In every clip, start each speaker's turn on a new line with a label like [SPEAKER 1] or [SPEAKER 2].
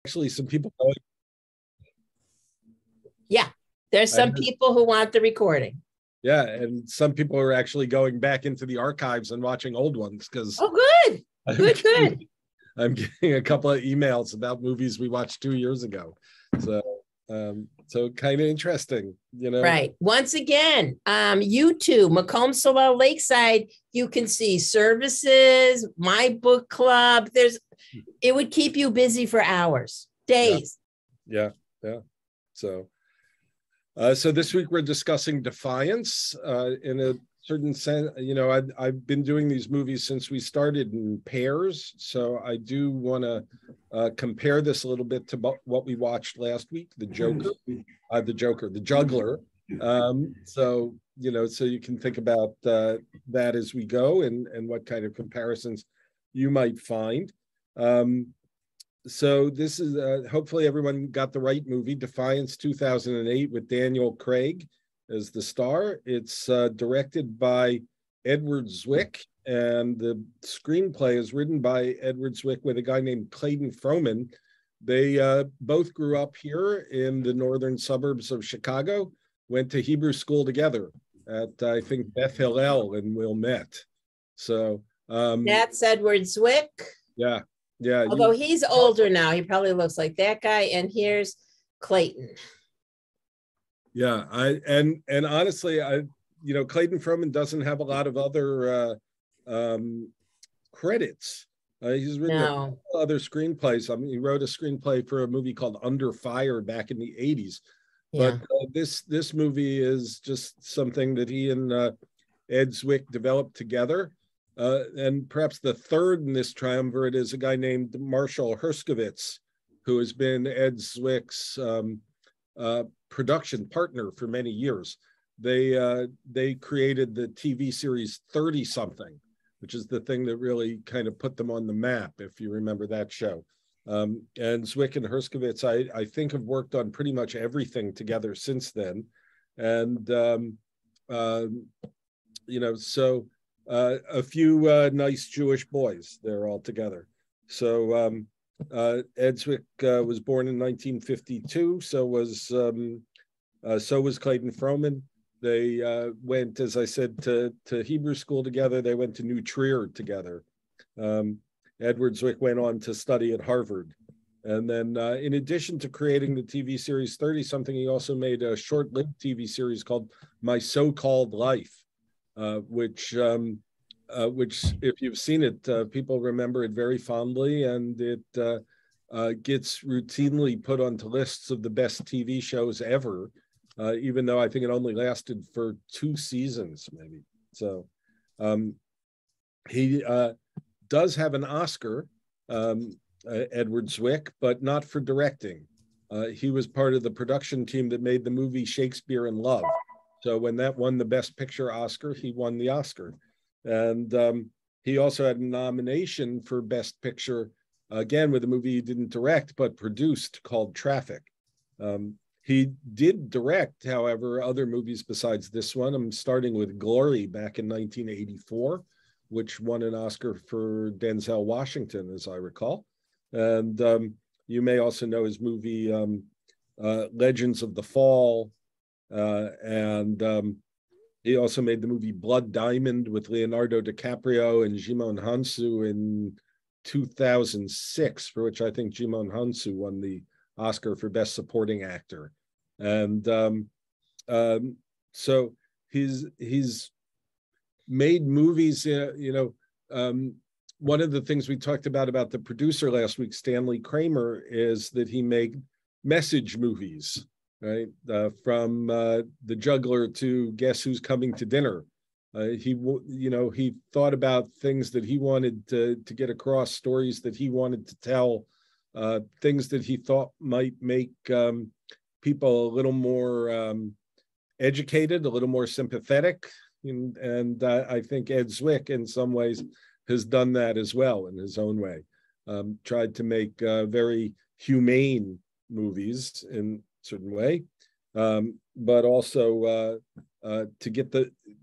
[SPEAKER 1] actually some people going.
[SPEAKER 2] Yeah, there's some people who want the recording.
[SPEAKER 1] Yeah, and some people are actually going back into the archives and watching old ones because.
[SPEAKER 2] Oh, good. Good.
[SPEAKER 1] I'm getting a couple of emails about movies we watched 2 years ago. So kind of interesting, you know.
[SPEAKER 2] Right. Once again, YouTube, Macomb Solwell Lakeside, you can see services, my book club. It would keep you busy for hours, days.
[SPEAKER 1] Yeah. So this week we're discussing Defiance in a certain sense. You know, I've been doing these movies since we started in pairs, so I do want to compare this a little bit to what we watched last week, the Juggler. So you know, so you can think about that as we go and what kind of comparisons you might find. So this is hopefully everyone got the right movie, Defiance 2008 with Daniel Craig as the star. It's directed by Edward Zwick, and the screenplay is written by Edward Zwick with a guy named Clayton Froman. They both grew up here in the northern suburbs of Chicago, went to Hebrew school together at, I think, Beth Hillel in Wilmette. So
[SPEAKER 2] that's Edward Zwick.
[SPEAKER 1] Yeah.
[SPEAKER 2] Although he's older now, he probably looks like that guy. And here's Clayton.
[SPEAKER 1] Yeah, and honestly, Clayton Froman doesn't have a lot of other credits. He's written a couple other screenplays. I mean, he wrote a screenplay for a movie called Under Fire back in the 80s. But this movie is just something that he and Ed Zwick developed together. And perhaps the third in this triumvirate is a guy named Marshall Herskovitz, who has been Ed Zwick's production partner for many years. They created the TV series 30 Something, which is the thing that really kind of put them on the map, if you remember that show. And Zwick and Herskovitz, I think, have worked on pretty much everything together since then. And a few nice Jewish boys. They're all together. So Ed Zwick was born in 1952. So was Clayton Froman. They went, as I said, to Hebrew school together. They went to New Trier together. Edward Zwick went on to study at Harvard. And then in addition to creating the TV series 30 Something, he also made a short-lived TV series called My So-Called Life. Which if you've seen it, people remember it very fondly, and it gets routinely put onto lists of the best TV shows ever, even though I think it only lasted for 2 seasons, maybe. So he does have an Oscar, Edward Zwick, but not for directing. He was part of the production team that made the movie Shakespeare in Love. So when that won the Best Picture Oscar, he won the Oscar. And he also had a nomination for Best Picture, again, with a movie he didn't direct, but produced, called Traffic. He did direct, however, other movies besides this one. I'm starting with Glory back in 1984, which won an Oscar for Denzel Washington, as I recall. And you may also know his movie Legends of the Fall. And he also made the movie Blood Diamond with Leonardo DiCaprio and Jimon Hansu in 2006, for which I think Jimon Hansu won the Oscar for Best Supporting Actor. And so he's made movies. One of the things we talked about the producer last week, Stanley Kramer, is that he made message movies. Right, from The Juggler to Guess Who's Coming to Dinner. He thought about things that he wanted to get across, stories that he wanted to tell, things that he thought might make people a little more educated, a little more sympathetic. And I think Ed Zwick, in some ways, has done that as well in his own way. Tried to make very humane movies in certain way, but also to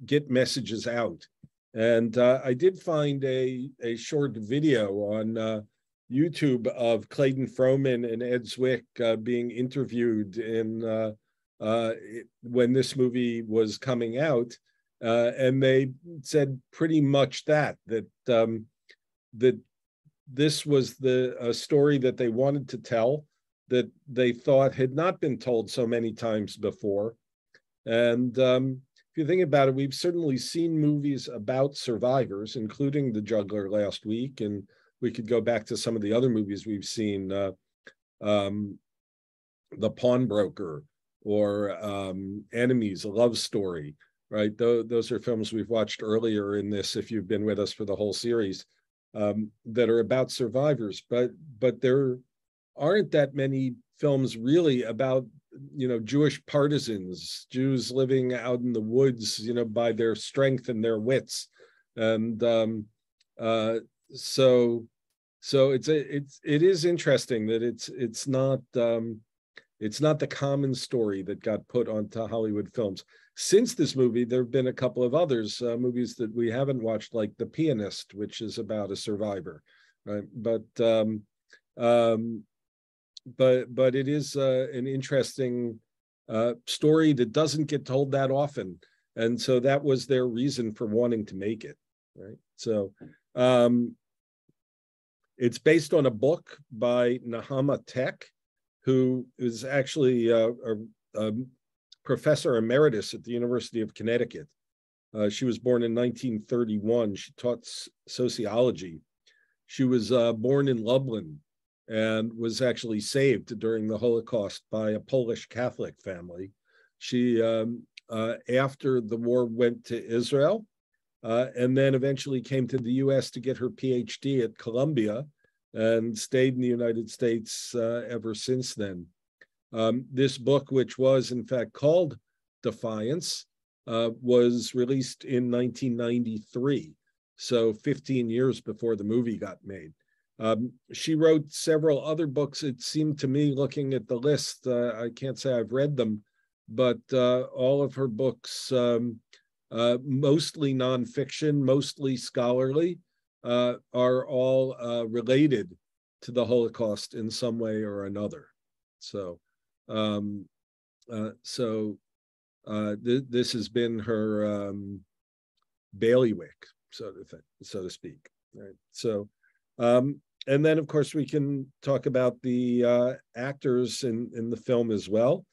[SPEAKER 1] get messages out. And I did find a short video on YouTube of Clayton Froman and Ed Zwick being interviewed in when this movie was coming out, and they said pretty much that that this was a story that they wanted to tell, that they thought had not been told so many times before. And if you think about it, we've certainly seen movies about survivors, including The Juggler last week, and we could go back to some of the other movies we've seen, The Pawnbroker, or Enemies, A Love Story, right? Those are films we've watched earlier in this, if you've been with us for the whole series, that are about survivors. But there aren't that many films really about, Jewish partisans, Jews living out in the woods, by their strength and their wits. And so it is interesting that it's not the common story that got put onto Hollywood films. Since this movie, there have been a couple of others, movies that we haven't watched, like The Pianist, which is about a survivor, right? But it is an interesting story that doesn't get told that often, and so that was their reason for wanting to make it, right? So it's based on a book by Nahama Tech, who is actually a professor emeritus at the University of Connecticut. She was born in 1931. She taught sociology. She was born in Lublin and was actually saved during the Holocaust by a Polish Catholic family. She, after the war, went to Israel, and then eventually came to the US to get her PhD at Columbia, and stayed in the United States ever since then. This book, which was in fact called Defiance, was released in 1993, so 15 years before the movie got made. She wrote several other books. It seemed to me, looking at the list, I can't say I've read them, but all of her books, mostly nonfiction, mostly scholarly, are all related to the Holocaust in some way or another. So, this has been her bailiwick, so to speak. Right. So, and then of course we can talk about the actors in the film as well.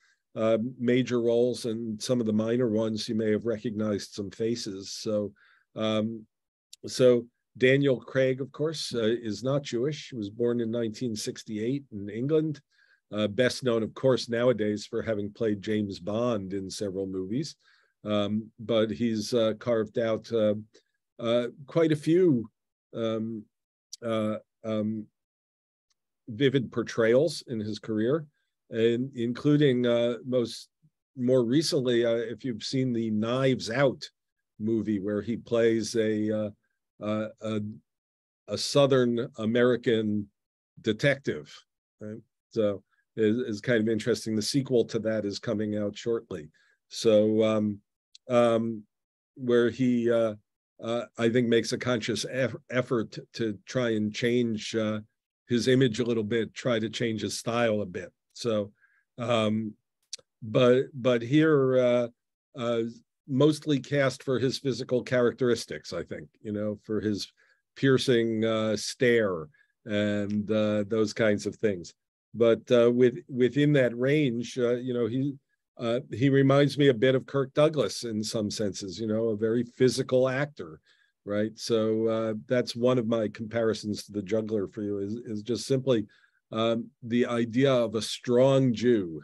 [SPEAKER 1] Major roles, and some of the minor ones you may have recognized some faces. So, Daniel Craig, of course, is not Jewish. He was born in 1968 in England. Best known, of course, nowadays for having played James Bond in several movies. But he's carved out quite a few vivid portrayals in his career, and including more recently, if you've seen the Knives Out movie, where he plays a Southern American detective, right? So is kind of interesting. The sequel to that is coming out shortly. So where he, I think, makes a conscious effort to try and change his image a little bit, try to change his style a bit. So, but here, mostly cast for his physical characteristics, I think, for his piercing stare and those kinds of things. But within that range, he reminds me a bit of Kirk Douglas in some senses, a very physical actor, right? So that's one of my comparisons to The Juggler for you, is just simply the idea of a strong Jew,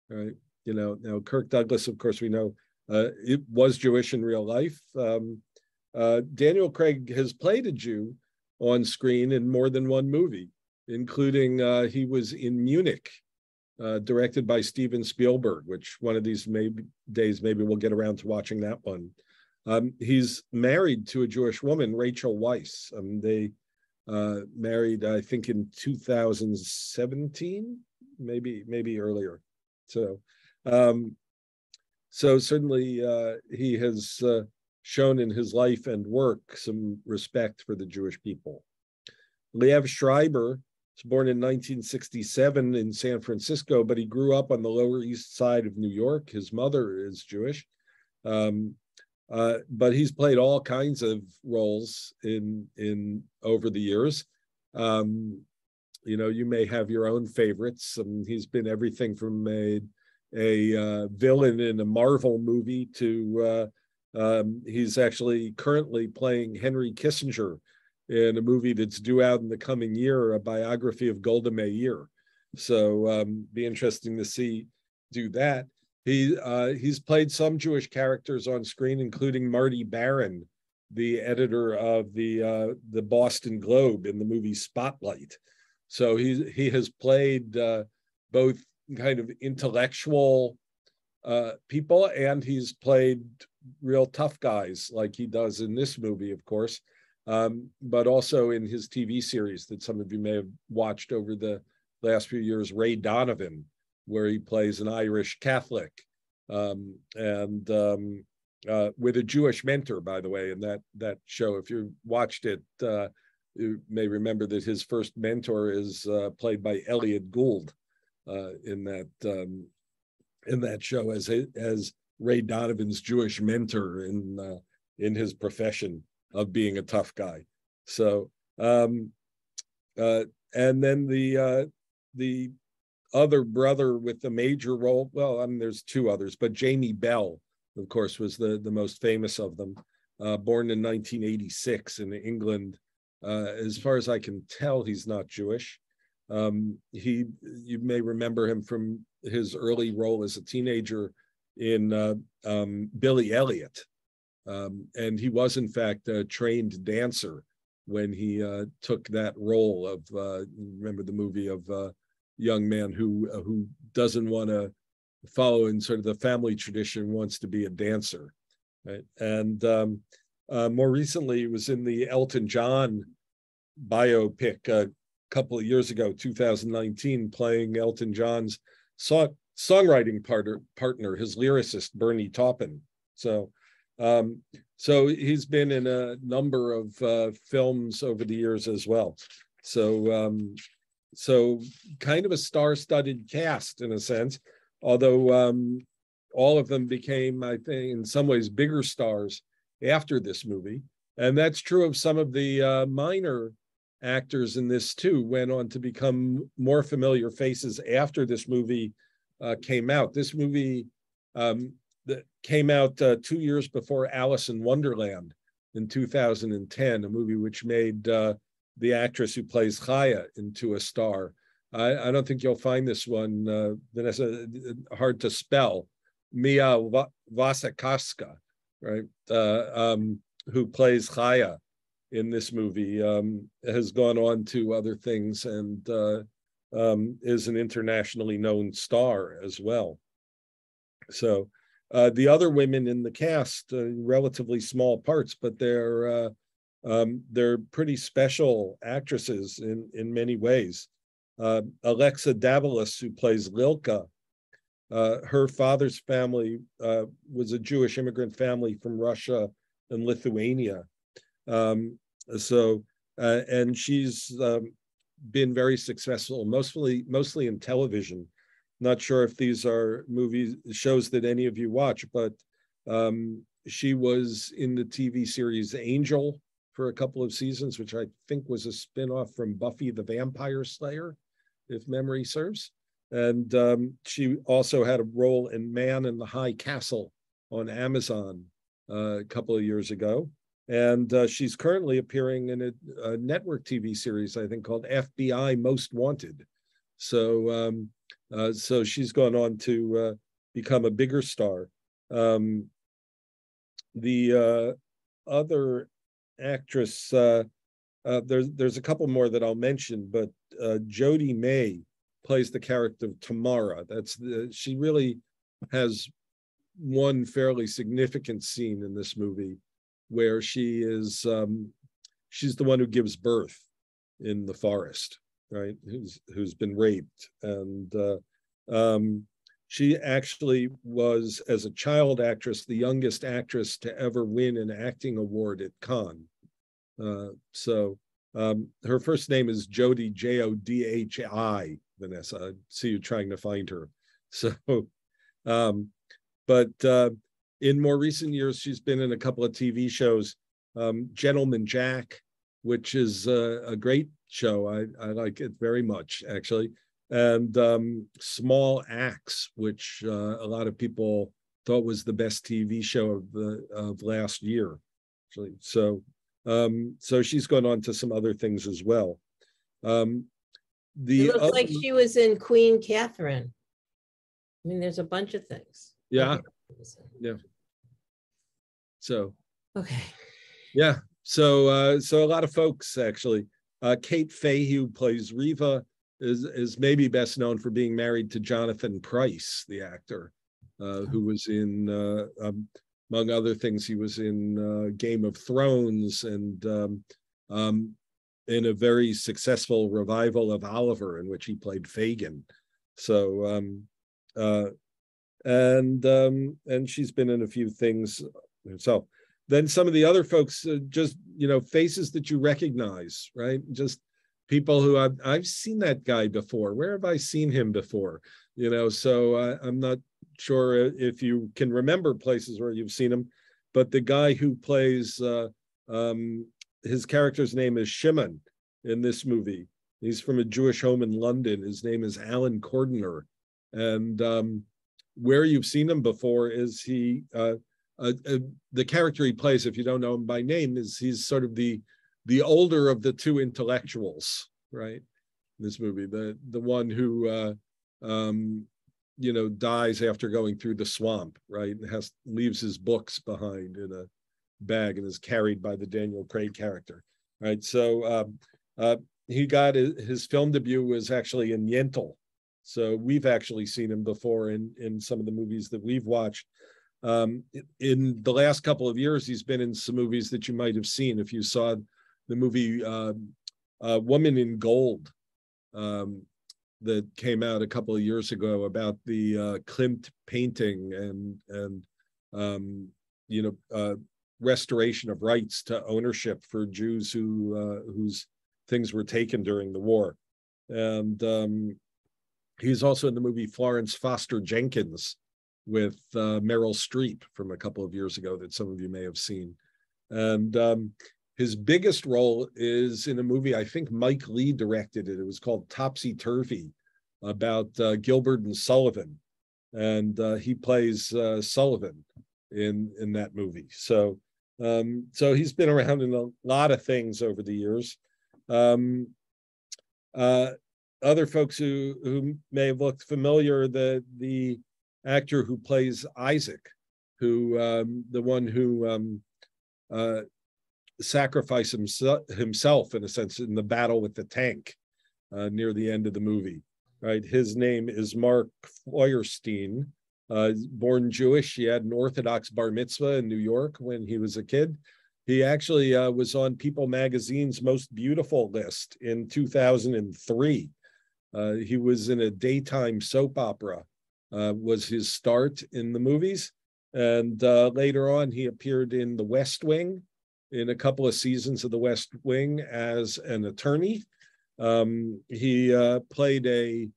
[SPEAKER 1] right? Now Kirk Douglas, of course, we know it was Jewish in real life. Daniel Craig has played a Jew on screen in more than one movie, including he was in Munich, directed by Steven Spielberg, which one of these days maybe we'll get around to watching that one. He's married to a Jewish woman, Rachel Weisz. They married, I think, in 2017, maybe earlier. So certainly he has shown in his life and work some respect for the Jewish people. Liev Schreiber was born in 1967 in San Francisco, but he grew up on the Lower East Side of New York. His mother is Jewish. But he's played all kinds of roles in over the years. You may have your own favorites. He's been everything from a villain in a Marvel movie to he's actually currently playing Henry Kissinger in a movie that's due out in the coming year, a biography of Golda Meir. So be interesting to see do that. He's played some Jewish characters on screen, including Marty Baron, the editor of the Boston Globe in the movie Spotlight. So he has played both kind of intellectual people, and he's played real tough guys like he does in this movie, of course, but also in his TV series that some of you may have watched over the last few years, Ray Donovan, where he plays an Irish Catholic and with a Jewish mentor, by the way, in that show. If you watched it, you may remember that his first mentor is played by Elliot Gould in that show as Ray Donovan's Jewish mentor in his profession of being a tough guy. So and then the other brother with the major role, well, there's two others, but Jamie Bell, of course, was the most famous of them, born in 1986 in England. As far as I can tell, he's not Jewish. You may remember him from his early role as a teenager in Billy Elliot. And he was, in fact, a trained dancer when he took that role of, remember the movie of young man who doesn't want to follow in sort of the family tradition, wants to be a dancer, right? And more recently, he was in the Elton John biopic a couple of years ago, 2019, playing Elton John's songwriting partner, his lyricist, Bernie Taupin. So he's been in a number of films over the years as well. So kind of a star-studded cast in a sense, although all of them became, I think, in some ways bigger stars after this movie. And that's true of some of the minor actors in this too, went on to become more familiar faces after this movie came out. This movie that came out 2 years before Alice in Wonderland in 2010, a movie which made the actress who plays Chaya into a star. I don't think you'll find this one, Vanessa, hard to spell. Mia Wasikowska, right, who plays Chaya in this movie, has gone on to other things and is an internationally known star as well. So the other women in the cast, relatively small parts, but they're pretty special actresses in many ways. Alexa Davalos, who plays Lilka, her father's family was a Jewish immigrant family from Russia and Lithuania. And she's been very successful, mostly in television. Not sure if these are shows that any of you watch, but she was in the TV series Angel for a couple of seasons, which I think was a spinoff from Buffy the Vampire Slayer, if memory serves. And she also had a role in Man in the High Castle on Amazon a couple of years ago. And she's currently appearing in a network TV series, I think, called FBI Most Wanted. So she's gone on to become a bigger star. The other actress, there's a couple more that I'll mention, but Jodie May plays the character of Tamara. She really has one fairly significant scene in this movie where she's the one who gives birth in the forest, right? Who's been raped, and she actually was, as a child actress, the youngest actress to ever win an acting award at Cannes. So Her first name is Jodi, Jodhi, Vanessa. I see you trying to find her. So, but in more recent years, she's been in a couple of TV shows. Gentleman Jack, which is a great show. I like it very much, actually. And Small Axe, which a lot of people thought was the best TV show of last year, actually. So she's gone on to some other things as well. It
[SPEAKER 2] looks like she was in Queen Catherine. I mean, there's a bunch of things.
[SPEAKER 1] Yeah. Yeah. So.
[SPEAKER 2] Okay.
[SPEAKER 1] Yeah. So a lot of folks, actually. Kate Fahey, who plays Reva, is maybe best known for being married to Jonathan Pryce, the actor, who was in, among other things, he was in Game of Thrones and in a very successful revival of Oliver, in which he played Fagin. So, and she's been in a few things herself. Then some of the other folks, just, faces that you recognize, right? Just people who I've seen that guy before. Where have I seen him before? So I'm not sure if you can remember places where you've seen him, but the guy who plays, his character's name is Shimon in this movie. He's from a Jewish home in London. His name is Alan Cordner. And where you've seen him before is the character he plays, if you don't know him by name, he's sort of the older of the two intellectuals, right? In this movie, the one who dies after going through the swamp, right? And leaves his books behind in a bag and is carried by the Daniel Craig character, right? So he got his film debut was actually in Yentl. So we've actually seen him before in some of the movies that we've watched. In the last couple of years, he's been in some movies that you might have seen. If you saw the movie Woman in Gold that came out a couple of years ago about the Klimt painting and restoration of rights to ownership for Jews whose things were taken during the war. And he's also in the movie Florence Foster Jenkins with Meryl Streep from a couple of years ago that some of you may have seen. And his biggest role is in a movie, I think Mike Lee directed it. It was called Topsy Turvy, about Gilbert and Sullivan. And he plays Sullivan in that movie. So he's been around in a lot of things over the years. Other folks who may have looked familiar, the actor who plays Isaac, who the one who sacrificed himself in a sense in the battle with the tank near the end of the movie, right? His name is Mark Feuerstein. Born Jewish, he had an Orthodox bar mitzvah in New York when he was a kid. He actually was on People Magazine's Most Beautiful list in 2003. He was in a daytime soap opera, was his start in the movies. And later on, he appeared in The West Wing, in a couple of seasons of The West Wing as an attorney. He played an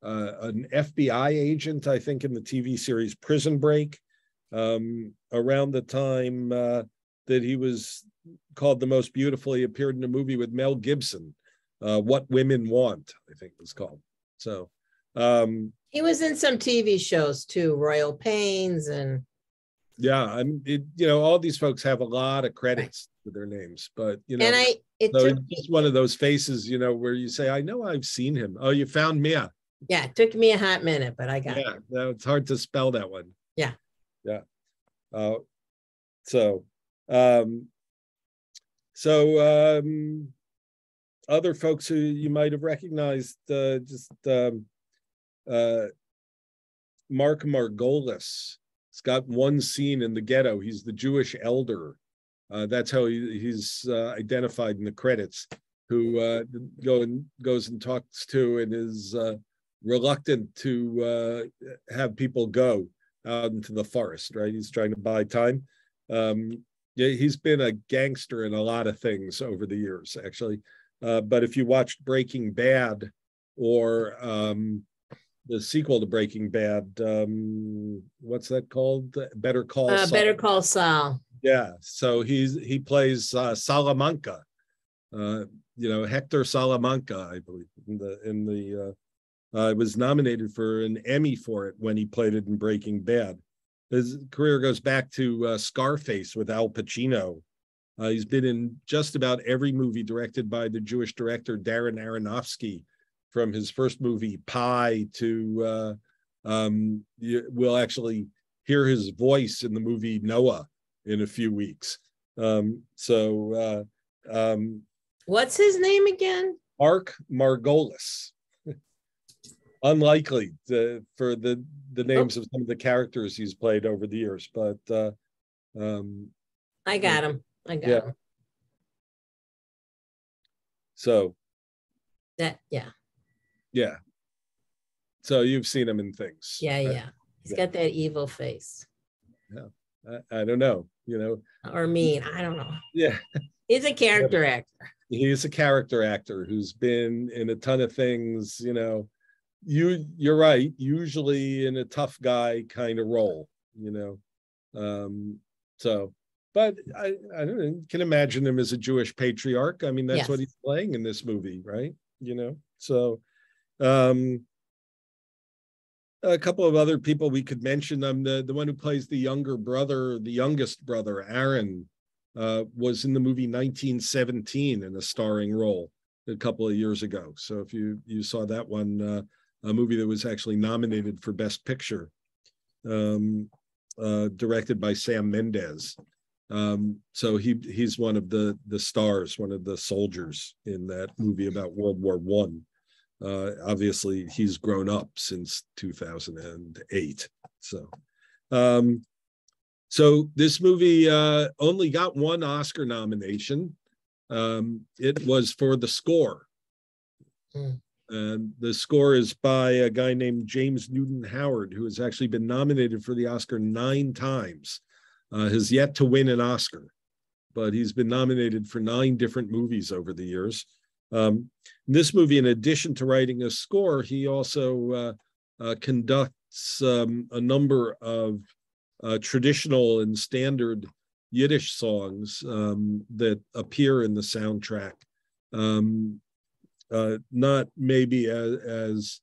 [SPEAKER 1] FBI agent, I think, in the TV series Prison Break, around the time that he was called The Most Beautiful. He appeared in a movie with Mel Gibson, What Women Want, I think it was called. So
[SPEAKER 2] he was in some TV shows too, Royal Pains and.
[SPEAKER 1] Yeah, all these folks have a lot of credits to their names, but
[SPEAKER 2] and
[SPEAKER 1] it's just one of those faces, where you say, I know I've seen him. Oh, you found Mia.
[SPEAKER 2] Yeah, it took me a hot minute, but I got it.
[SPEAKER 1] Yeah, it's hard to spell that one.
[SPEAKER 2] Yeah.
[SPEAKER 1] Yeah. Other folks who you might have recognized, Mark Margolis. He's got one scene in the ghetto. He's the Jewish elder. That's how he's identified in the credits, who goes and talks to and is reluctant to have people go out into the forest, right? He's trying to buy time. He's been a gangster in a lot of things over the years, actually. But if you watched Breaking Bad or the sequel to Breaking Bad, what's that called? Better Call Saul.
[SPEAKER 2] Better Call Saul.
[SPEAKER 1] Yeah, so he plays Salamanca, Hector Salamanca, I believe. Was nominated for an Emmy for it when he played it in Breaking Bad. His career goes back to Scarface with Al Pacino. He's been in just about every movie directed by the Jewish director Darren Aronofsky, from his first movie Pie to we'll actually hear his voice in the movie Noah in a few weeks.
[SPEAKER 2] What's his name again?
[SPEAKER 1] Mark Margolis. Unlikely for the names of some of the characters he's played over the years, but
[SPEAKER 2] I got him. Him.
[SPEAKER 1] So
[SPEAKER 2] that, yeah.
[SPEAKER 1] So you've seen him in things.
[SPEAKER 2] Yeah, right? Yeah. He's got that evil face.
[SPEAKER 1] Yeah, I don't know,
[SPEAKER 2] or mean. I don't know.
[SPEAKER 1] Yeah,
[SPEAKER 2] he's a character actor.
[SPEAKER 1] He's a character actor who's been in a ton of things. You're right. Usually in a tough guy kind of role. But I don't know. Can imagine him as a Jewish patriarch. I mean, that's what he's playing in this movie, right? So a couple of other people we could mention. The one who plays the youngest brother, Aaron, was in the movie 1917 in a starring role a couple of years ago. So if you saw that one, a movie that was actually nominated for Best Picture, directed by Sam Mendes. So he's one of the stars, one of the soldiers in that movie about World War I. Obviously, he's grown up since 2008. So this movie only got one Oscar nomination. It was for the score. And the score is by a guy named James Newton Howard, who has actually been nominated for the Oscar 9 times. Has yet to win an Oscar, but he's been nominated for 9 different movies over the years. This movie, in addition to writing a score, he also conducts a number of traditional and standard Yiddish songs that appear in the soundtrack. Not maybe as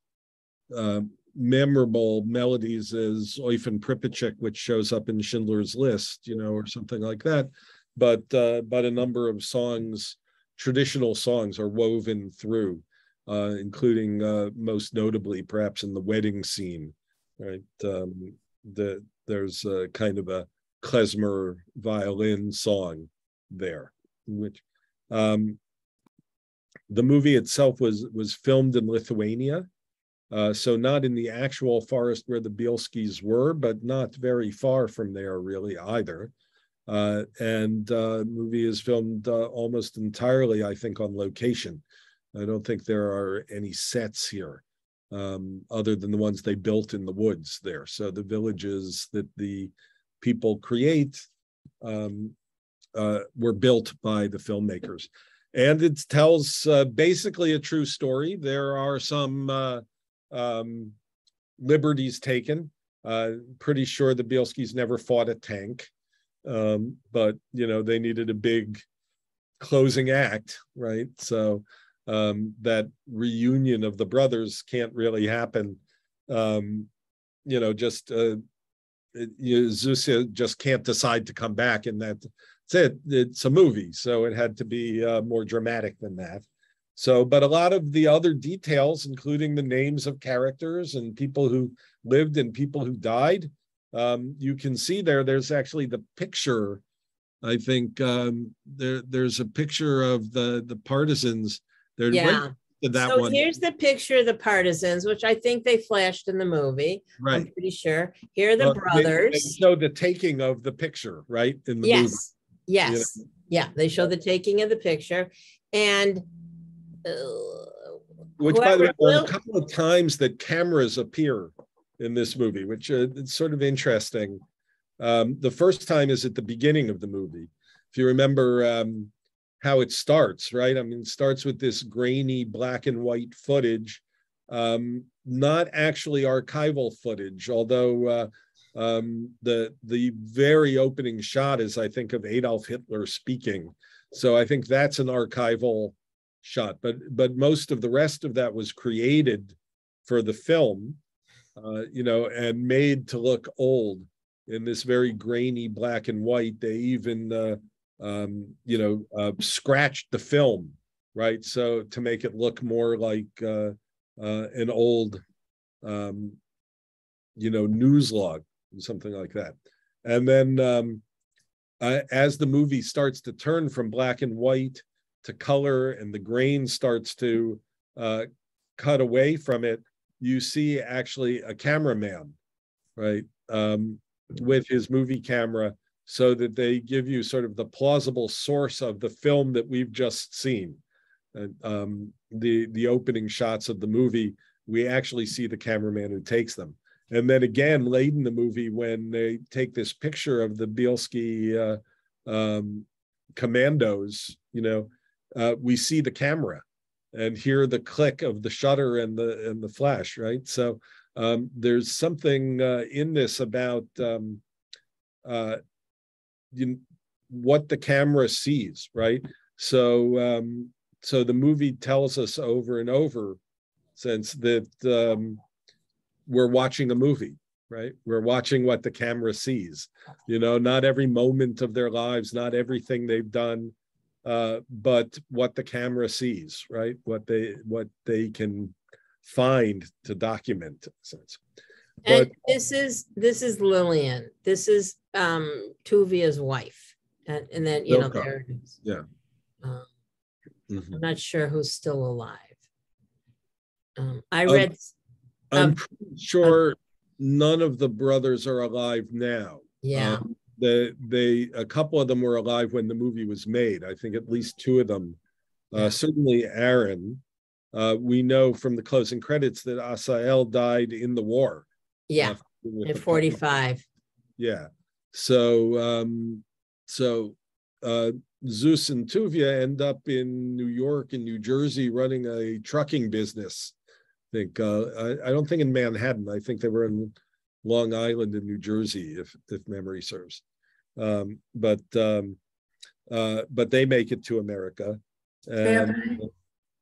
[SPEAKER 1] memorable melodies as Eufen Pripyatchik, which shows up in Schindler's List, or something like that, but a number of songs, traditional songs, are woven through, including most notably perhaps in the wedding scene, right? There's a kind of a klezmer violin song there, which the movie itself was filmed in Lithuania. So not in the actual forest where the Bielskis were, but not very far from there really either. And the movie is filmed almost entirely, I think, on location. I don't think there are any sets here other than the ones they built in the woods there. So the villages that the people create were built by the filmmakers. And it tells basically a true story. There are some liberties taken. Pretty sure the Bielskis never fought a tank, but they needed a big closing act, right? So that reunion of the brothers can't really happen. Zuzia just can't decide to come back, and that's it. It's a movie, so it had to be more dramatic than that. So, but a lot of the other details, including the names of characters and people who lived and people who died, you can see there. There's actually the picture. I think there's a picture of the partisans. They're right to that
[SPEAKER 2] so
[SPEAKER 1] one.
[SPEAKER 2] Here's the picture of the partisans, which I think they flashed in the movie. Right. I'm pretty sure. Here are the brothers.
[SPEAKER 1] They show the taking of the picture, right? In the movie.
[SPEAKER 2] Yes. Yeah, they show the taking of the picture. And
[SPEAKER 1] which, by the way, there are a couple of times that cameras appear in this movie, which is sort of interesting. The first time is at the beginning of the movie. If you remember, how it starts, right? I mean, it starts with this grainy black and white footage, not actually archival footage, although the very opening shot is, I think, of Adolf Hitler speaking. So I think that's an archival shot, but most of the rest of that was created for the film, and made to look old in this very grainy black and white. They even scratched the film, right? So to make it look more like an old, news log, something like that. And then as the movie starts to turn from black and white to color, and the grain starts to cut away from it, you see actually a cameraman, right, with his movie camera, so that they give you sort of the plausible source of the film that we've just seen. The opening shots of the movie, we actually see the cameraman who takes them. And then again, late in the movie, when they take this picture of the Bielski commandos, we see the camera and hear the click of the shutter and the flash, right? So there's something in this about what the camera sees, right? So so the movie tells us over and over, since that we're watching a movie, right? We're watching what the camera sees. Not every moment of their lives, not everything they've done, but what the camera sees, right? What they can find to document.
[SPEAKER 2] And this is Lillian. This is Tuvia's wife, and then there it is.
[SPEAKER 1] Yeah.
[SPEAKER 2] I'm not sure who's still alive. I read.
[SPEAKER 1] I'm pretty sure none of the brothers are alive now.
[SPEAKER 2] Yeah.
[SPEAKER 1] A couple of them were alive when the movie was made. I think at least two of them. Certainly Aaron. We know from the closing credits that Asael died in the war.
[SPEAKER 2] Yeah, in 45.
[SPEAKER 1] Yeah. So Zeus and Tuvia end up in New York and New Jersey running a trucking business. I think I don't think in Manhattan. I think they were in Long Island in New Jersey, if memory serves. But they make it to America. And,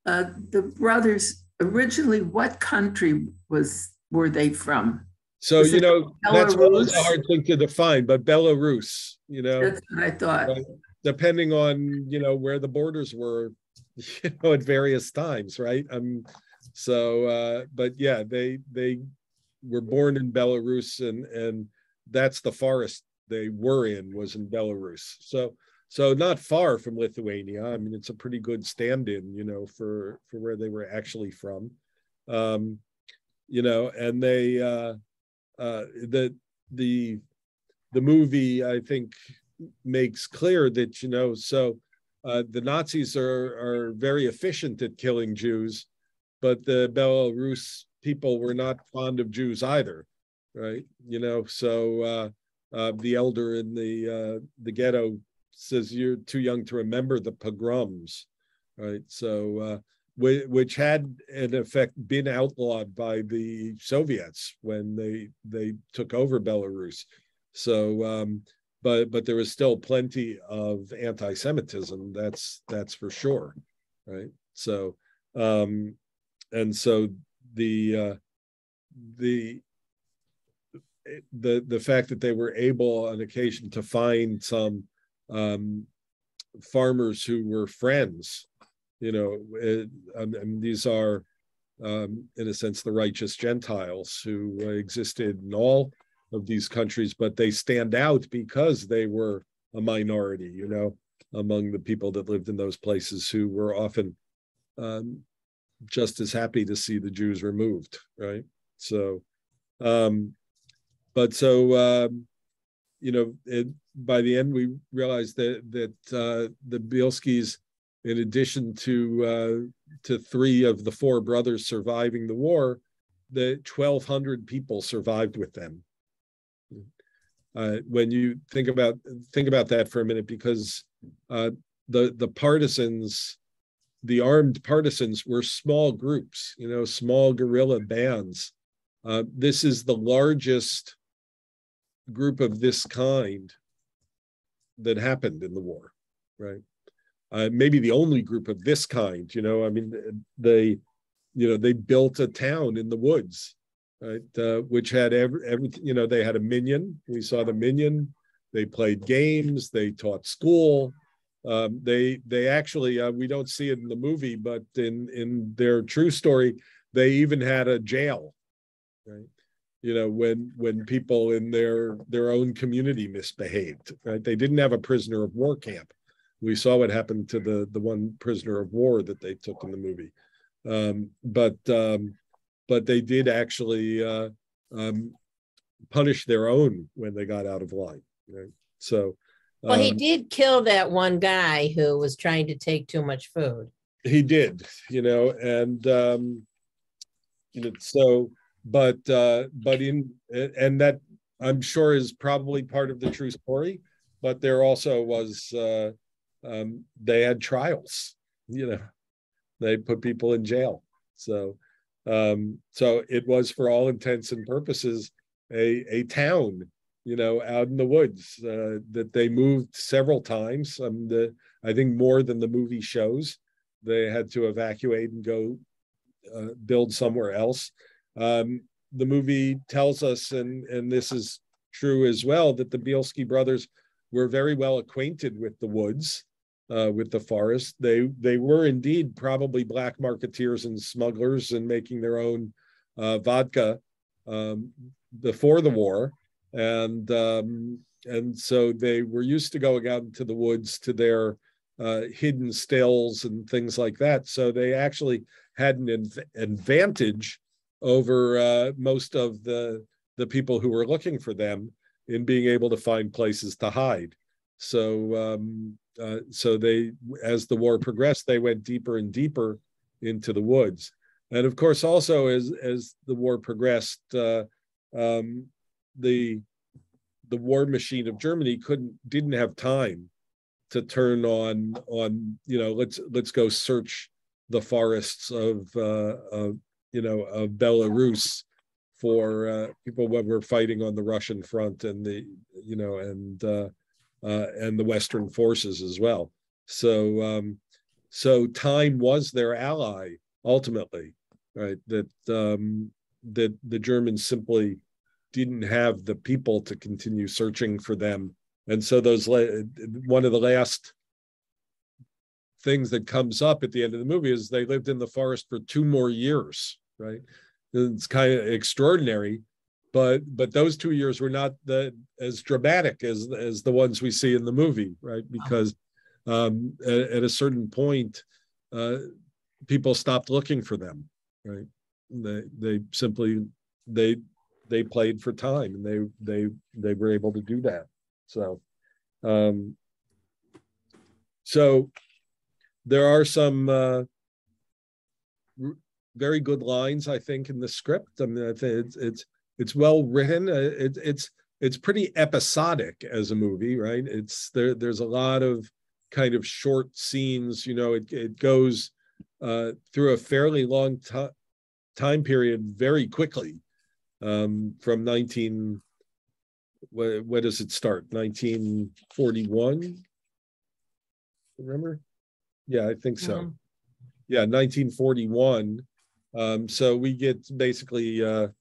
[SPEAKER 3] the brothers originally, what country were they from?
[SPEAKER 1] So that's always a hard thing to define, but Belarus.
[SPEAKER 3] That's what I thought.
[SPEAKER 1] Right? Depending on where the borders were, at various times, right? But yeah, they were born in Belarus, and that's the forest they were in, was in Belarus. So not far from Lithuania. I mean, it's a pretty good stand-in, for where they were actually from. And they the movie, I think, makes clear that the Nazis are very efficient at killing Jews, but the Belarus people were not fond of Jews either, right? So the elder in the ghetto says, "You're too young to remember the pogroms," right? So which had in effect been outlawed by the Soviets when they took over Belarus. So but there was still plenty of anti-Semitism, that's for sure, right? So and so the fact that they were able on occasion to find some farmers who were friends, and these are in a sense the righteous Gentiles who existed in all of these countries, but they stand out because they were a minority, among the people that lived in those places, who were often just as happy to see the Jews removed, right? So by the end, we realized that the Bielskis, in addition to three of the four brothers surviving the war, the 1,200 people survived with them. When you think about that for a minute, because the partisans, the armed partisans, were small groups, small guerrilla bands. This is the largest group of this kind that happened in the war, right? Maybe the only group of this kind. They built a town in the woods, right? Which had everything. They had a minyan. We saw the minyan. They played games. They taught school. They actually, we don't see it in the movie, but in their true story, they even had a jail, right? When people in their own community misbehaved, right? They didn't have a prisoner of war camp. We saw what happened to the one prisoner of war that they took in the movie. But they did actually punish their own when they got out of line, right? So,
[SPEAKER 2] well, he did kill that one guy who was trying to take too much food.
[SPEAKER 1] He did, and so, but and that, I'm sure, is probably part of the true story. But there also was, they had trials. They put people in jail. So it was, for all intents and purposes, a town, out in the woods, that they moved several times. I think more than the movie shows. They had to evacuate and go build somewhere else. The movie tells us, and this is true as well, that the Bielski brothers were very well acquainted with the woods, with the forest. They were indeed probably black marketeers and smugglers and making their own vodka before the war, and so they were used to going out into the woods to their hidden stills and things like that. So they actually had an advantage over most of the people who were looking for them in being able to find places to hide. So so they, as the war progressed, they went deeper and deeper into the woods. And of course, also as the war progressed, the war machine of Germany didn't have time to turn on let's go search the forests of Belarus for people when we're fighting on the Russian front and the Western forces as well. So time was their ally ultimately, right? That the Germans simply didn't have the people to continue searching for them. And so one of the last things that comes up at the end of the movie is they lived in the forest for 2 more years, right? It's kind of extraordinary, but those 2 years were not as dramatic as the ones we see in the movie, right? Because at a certain point, people stopped looking for them, right? They simply they played for time, and they were able to do that. So so there are some very good lines, I think, in the script. I mean, I think it's well written. It's pretty episodic as a movie, right? There's a lot of kind of short scenes. It goes through a fairly long time period very quickly. From what does it start? 1941. Remember? Yeah, I think so. Yeah, 1941. So we get basically a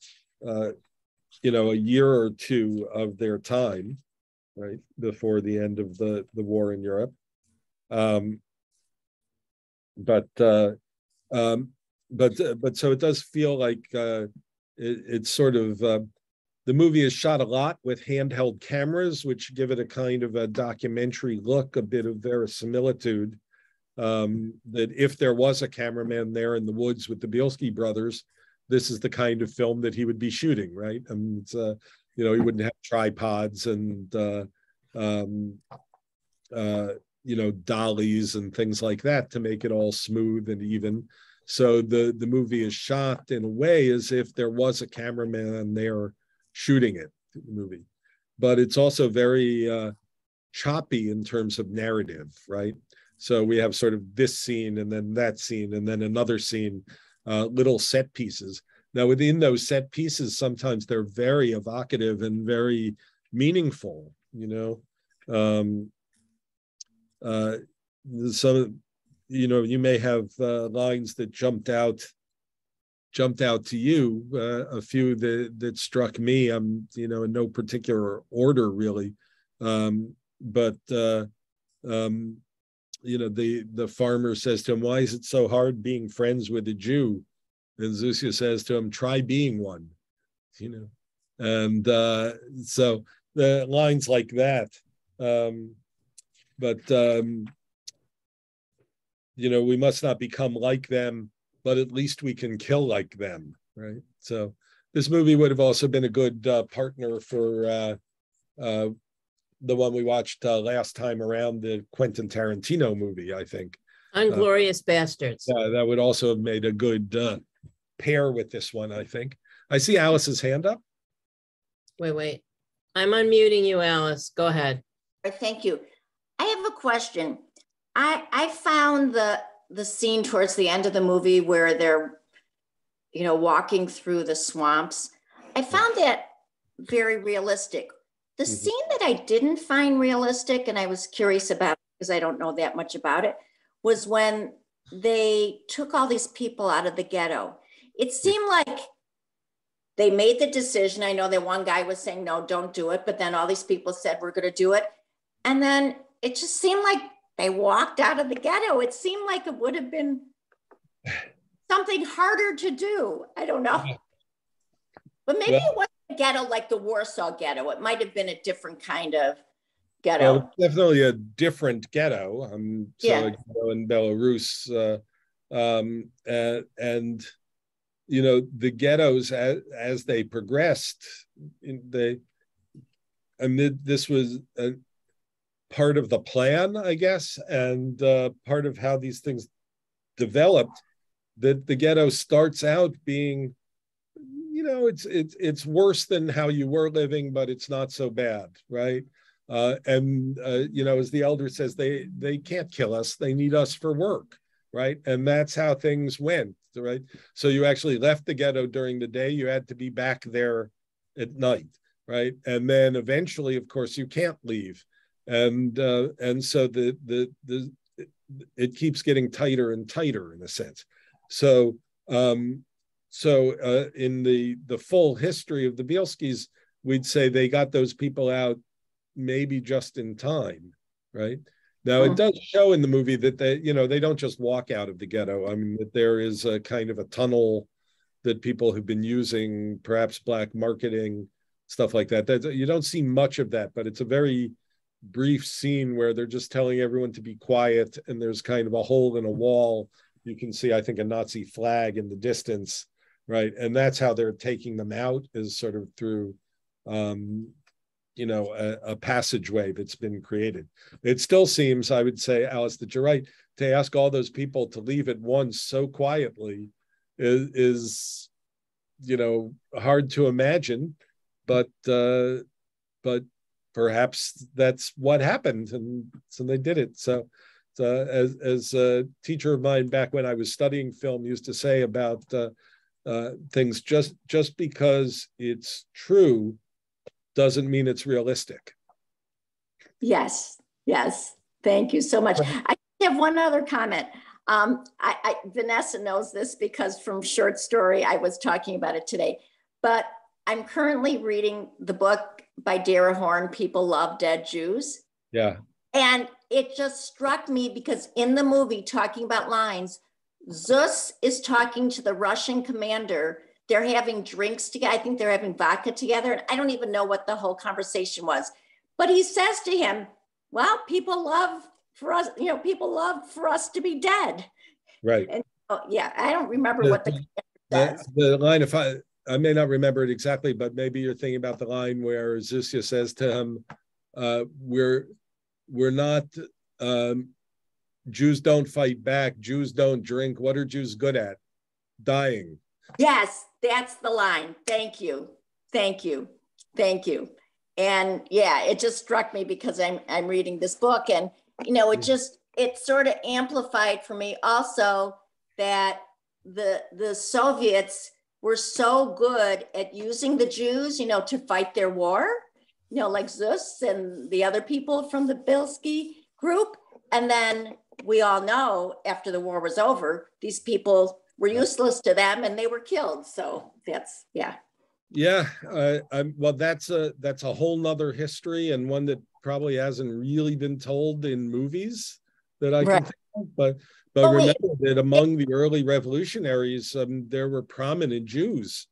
[SPEAKER 1] year or two of their time, right, before the end of the war in Europe. But so it does feel like it's sort of the movie is shot a lot with handheld cameras, which give it a kind of a documentary look, a bit of verisimilitude. That if there was a cameraman there in the woods with the Bielski brothers, this is the kind of film that he would be shooting, right? It's, he wouldn't have tripods and dollies and things like that to make it all smooth and even. So the movie is shot in a way as if there was a cameraman there shooting it, the movie. But it's also very choppy in terms of narrative, right? So we have sort of this scene and then that scene and then another scene, little set pieces. Now, within those set pieces, sometimes they're very evocative and very meaningful, some, you may have lines that jumped out to you, a few that struck me, in no particular order, really. But the farmer says to him, "Why is it so hard being friends with a Jew?" And Zusya says to him, "Try being one," and so the lines like that. But we must not become like them, but at least we can kill like them, right? So this movie would have also been a good partner for the one we watched last time around, the Quentin Tarantino movie, I think.
[SPEAKER 2] Unglorious Bastards.
[SPEAKER 1] That would also have made a good pair with this one, I think. I see Alice's hand up.
[SPEAKER 2] Wait. I'm unmuting you, Alice. Go ahead.
[SPEAKER 4] Thank you. I have a question. I found the scene towards the end of the movie where they're, walking through the swamps. I found that very realistic. The scene that I didn't find realistic, and I was curious about because I don't know that much about it, was when they took all these people out of the ghetto. It seemed like they made the decision. I know that one guy was saying, no, don't do it. But then all these people said, we're going to do it. And then it just seemed like they walked out of the ghetto. It seemed like it would have been something harder to do. I don't know. But maybe it wasn't a ghetto like the Warsaw Ghetto. It might have been a different kind of ghetto.
[SPEAKER 1] Well, definitely a different ghetto. In Belarus. And the ghettos, as they progressed, this was a part of the plan, I guess, and part of how these things developed, that the ghetto starts out being, it's worse than how you were living, but it's not so bad, right? As the elder says, they can't kill us, they need us for work, right? And that's how things went, right? So you actually left the ghetto during the day, you had to be back there at night, right? And then eventually, of course, you can't leave. And so it keeps getting tighter and tighter in a sense. So in the full history of the Bielskis, we'd say they got those people out maybe just in time, right? Now, it does show in the movie that they don't just walk out of the ghetto. I mean, that there is a kind of a tunnel that people have been using, perhaps black marketing, stuff like that. You don't see much of that, but it's a very brief scene where they're just telling everyone to be quiet, and there's kind of a hole in a wall. You can see, I think, a Nazi flag in the distance, right? And that's how they're taking them out, is sort of through a passageway that's been created. It still seems, I would say, Alice, that you're right. To ask all those people to leave at once so quietly is hard to imagine, but perhaps that's what happened, and so they did it. So as a teacher of mine back when I was studying film used to say about things, just because it's true doesn't mean it's realistic.
[SPEAKER 4] Yes. Thank you so much. I have one other comment. Vanessa knows this because from Short Story, I was talking about it today, but I'm currently reading the book by Dara Horn, People Love Dead Jews.
[SPEAKER 1] Yeah.
[SPEAKER 4] And it just struck me because in the movie, talking about lines, Zus is talking to the Russian commander. They're having drinks together. I think they're having vodka together. And I don't even know what the whole conversation was. But he says to him, well, people love for us to be dead.
[SPEAKER 1] Right.
[SPEAKER 4] And I don't remember what the
[SPEAKER 1] line, if I may not remember it exactly, but maybe you're thinking about the line where Zusya says to him, we're not, Jews don't fight back, Jews don't drink. What are Jews good at? Dying.
[SPEAKER 4] Yes, that's the line. Thank you. And yeah, it just struck me because I'm reading this book, and it it sort of amplified for me also that the Soviets were so good at using the Jews, to fight their war, like Zus and the other people from the Bilski group. And then we all know after the war was over, these people were useless to them and they were killed. So that's, yeah.
[SPEAKER 1] Yeah, well, that's a whole nother history, and one that probably hasn't really been told in movies that I can think of. But remember that among the early revolutionaries, there were prominent Jews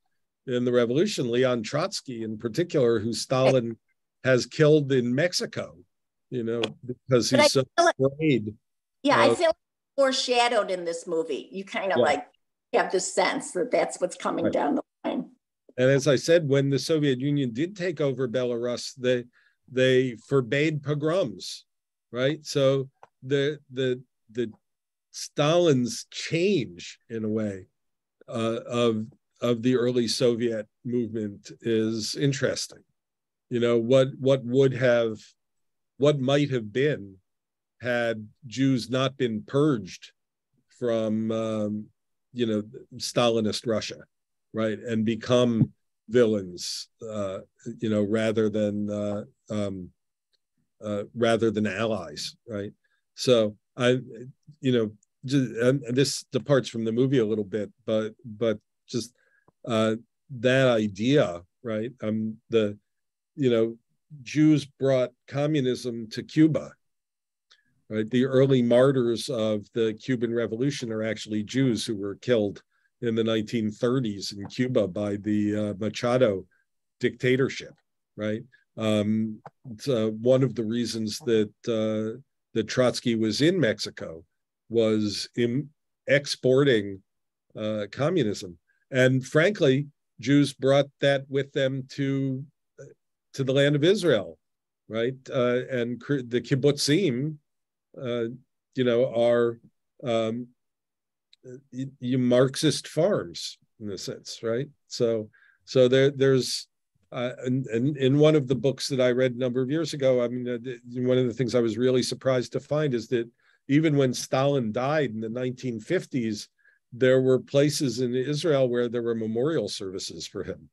[SPEAKER 1] in the revolution. Leon Trotsky, in particular, who Stalin has killed in Mexico, because he's so afraid.
[SPEAKER 4] Yeah, I feel foreshadowed in this movie. You kind of like have this sense that that's what's coming down the line.
[SPEAKER 1] And as I said, when the Soviet Union did take over Belarus, they forbade pogroms, right? So the Stalin's change, in a way, of the early Soviet movement is interesting. What might have been had Jews not been purged from Stalinist Russia, right, and become villains, rather than allies, right? So this departs from the movie a little bit, but just that idea, right? Jews brought communism to Cuba, right? The early martyrs of the Cuban Revolution are actually Jews who were killed in the 1930s in Cuba by the Machado dictatorship, right? One of the reasons that Trotsky was in Mexico was in exporting communism, and frankly, Jews brought that with them to the land of Israel, right? And the kibbutzim, are Marxist farms in a sense, right? So there's in one of the books that I read a number of years ago, one of the things I was really surprised to find is that even when Stalin died in the 1950s, there were places in Israel where there were memorial services for him.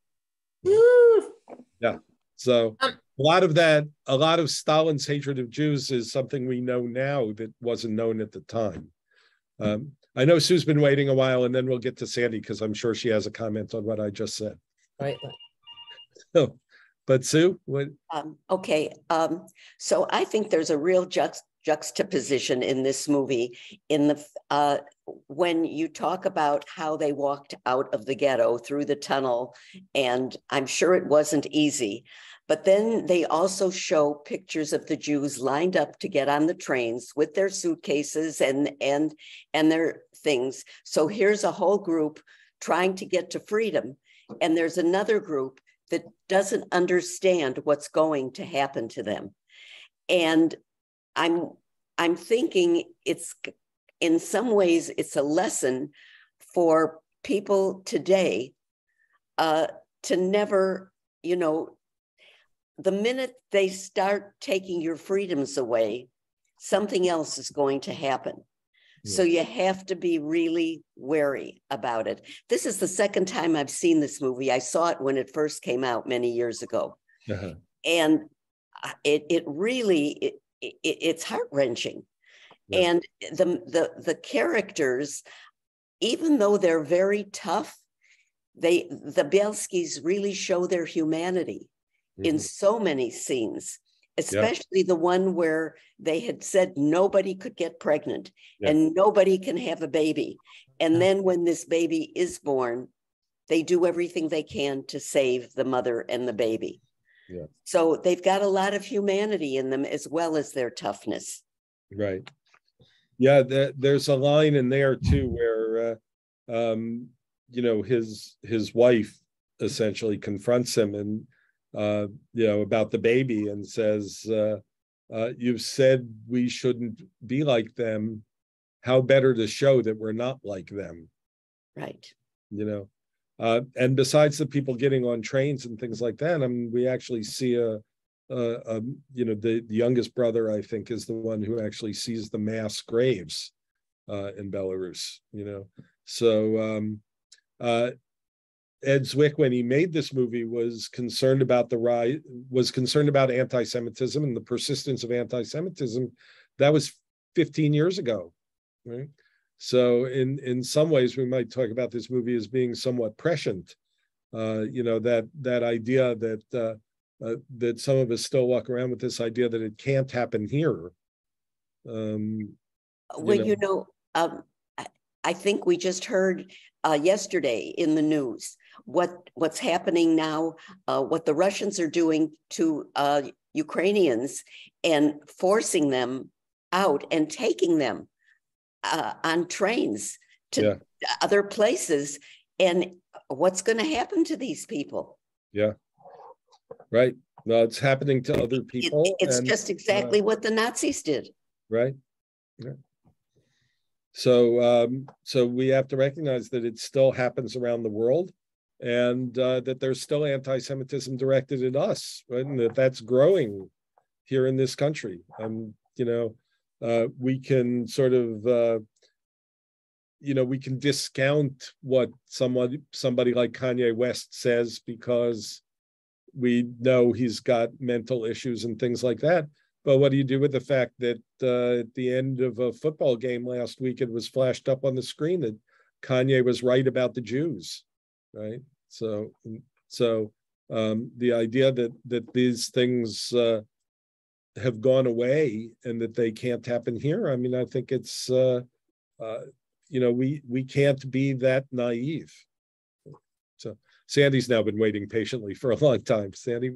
[SPEAKER 1] Yeah. So a lot of Stalin's hatred of Jews is something we know now that wasn't known at the time. I know Sue's been waiting a while, and then we'll get to Sandy because I'm sure she has a comment on what I just said.
[SPEAKER 2] Right.
[SPEAKER 1] So, but Sue, what?
[SPEAKER 5] Okay. So I think there's a real juxtaposition in this movie in the when you talk about how they walked out of the ghetto through the tunnel, and I'm sure it wasn't easy. But then they also show pictures of the Jews lined up to get on the trains with their suitcases and their things. So here's a whole group trying to get to freedom, and there's another group that doesn't understand what's going to happen to them. And I'm thinking it's, in some ways, it's a lesson for people today to never, the minute they start taking your freedoms away, something else is going to happen. Yeah. So you have to be really wary about it. This is the second time I've seen this movie. I saw it when it first came out many years ago. Uh-huh. And it really, it's heart-wrenching. Yeah. And the characters, even though they're very tough, the Bielskis really show their humanity in so many scenes, especially the one where they had said nobody could get pregnant and nobody can have a baby. And then when this baby is born, they do everything they can to save the mother and the baby. Yeah. So they've got a lot of humanity in them as well as their toughness.
[SPEAKER 1] Right. Yeah, there's a line in there too where, his wife essentially confronts him and, about the baby and says, you've said we shouldn't be like them. How better to show that we're not like them?
[SPEAKER 5] Right.
[SPEAKER 1] And besides the people getting on trains and things like that, we actually see the youngest brother, I think, is the one who actually sees the mass graves in Belarus. So Ed Zwick, when he made this movie, was concerned about anti-Semitism and the persistence of anti-Semitism. That was 15 years ago, right? So in some ways, we might talk about this movie as being somewhat prescient. That idea that some of us still walk around with this idea that it can't happen here.
[SPEAKER 5] I think we just heard yesterday in the news what's happening now, what the Russians are doing to Ukrainians and forcing them out and taking them on trains to other places. And what's going to happen to these people?
[SPEAKER 1] Yeah, right. No, it's happening to other people.
[SPEAKER 5] It's just exactly what the Nazis did.
[SPEAKER 1] Right. Yeah. So we have to recognize that it still happens around the world, and that there's still anti-Semitism directed at us, right? And that's growing here in this country. We can sort of, we can discount what somebody like Kanye West says because we know he's got mental issues and things like that. But what do you do with the fact that at the end of a football game last week, it was flashed up on the screen that Kanye was right about the Jews, right? So the idea that these things have gone away and that they can't happen here, I mean, I think it's, we can't be that naive. So Sandy's now been waiting patiently for a long time. Sandy,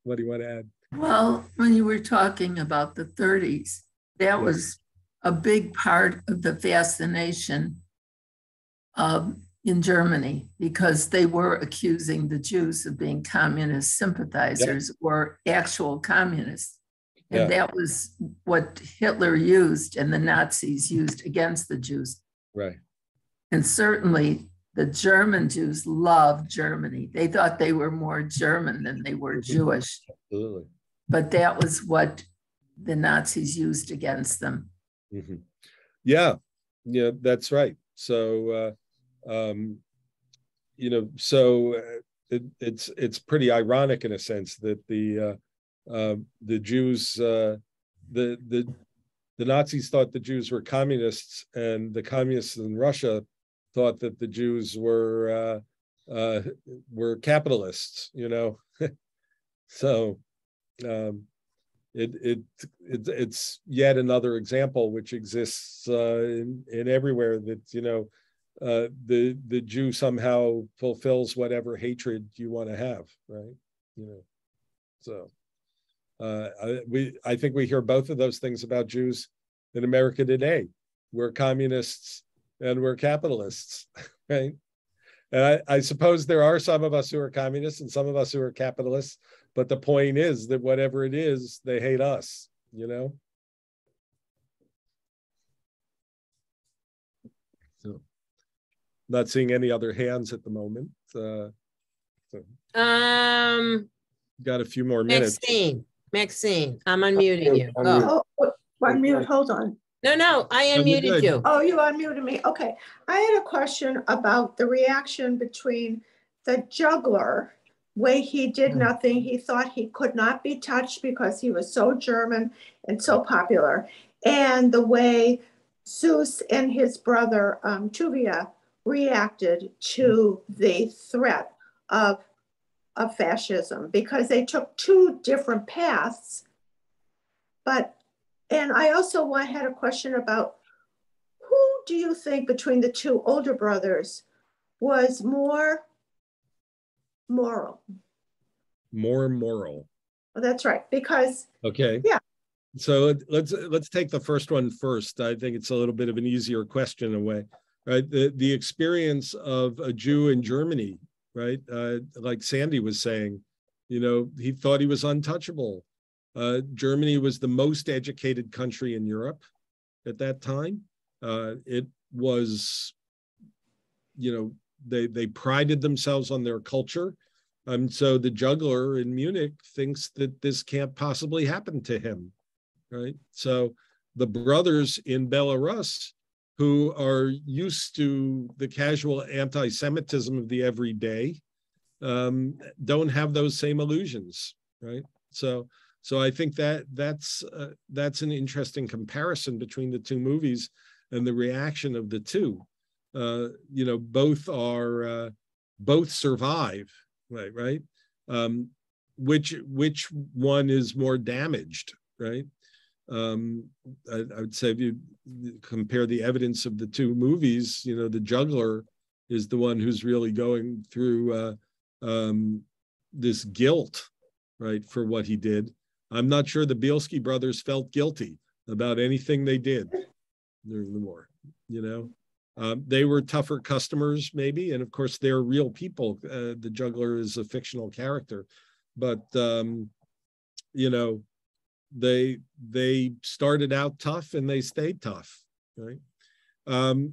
[SPEAKER 1] what do you want to add?
[SPEAKER 3] Well, when you were talking about the 30s, that was a big part of the fascination in Germany, because they were accusing the Jews of being communist sympathizers or actual communists. And that was what Hitler used and the Nazis used against the Jews.
[SPEAKER 1] Right.
[SPEAKER 3] And certainly the German Jews loved Germany. They thought they were more German than they were Jewish.
[SPEAKER 1] Absolutely.
[SPEAKER 3] But that was what the Nazis used against them.
[SPEAKER 1] Mm-hmm. Yeah, that's right. So, it's pretty ironic in a sense that the Jews, the Nazis thought the Jews were communists, and the communists in Russia thought that the Jews were capitalists. So. It's yet another example which exists in everywhere that the Jew somehow fulfills whatever hatred you want to have, right? So I think we hear both of those things about Jews in America today. We're communists and we're capitalists, right? And I suppose there are some of us who are communists and some of us who are capitalists. But the point is that whatever it is, they hate us, So, not seeing any other hands at the moment. Got a few more minutes.
[SPEAKER 2] Maxine, I'm unmuting you. Go.
[SPEAKER 6] Unmute, hold on.
[SPEAKER 2] No, I unmuted you.
[SPEAKER 6] Oh, you unmuted me. Okay. I had a question about the reaction between the juggler, way he did nothing. He thought he could not be touched because he was so German and so popular. And the way Zeus and his brother Tuvia reacted to the threat of fascism, because they took two different paths. And I also had a question about, who do you think between the two older brothers was more moral?
[SPEAKER 1] More moral.
[SPEAKER 6] Well, that's right, because
[SPEAKER 1] yeah. So let's take the first one first. I think it's a little bit of an easier question in a way, right? The experience of a Jew in Germany, right? Like Sandy was saying, he thought he was untouchable. Germany was the most educated country in Europe at that time. It was, they prided themselves on their culture. So the juggler in Munich thinks that this can't possibly happen to him, right? So the brothers in Belarus, who are used to the casual anti-Semitism of the everyday, don't have those same illusions, right? So I think that's an interesting comparison between the two movies and the reaction of the two. Both survive, right? Which one is more damaged, right? I would say if you compare the evidence of the two movies, the juggler is the one who's really going through this guilt, right, for what he did. I'm not sure the Bielski brothers felt guilty about anything they did during the war. They were tougher customers, maybe, and of course they're real people. The juggler is a fictional character, but they started out tough and they stayed tough, right?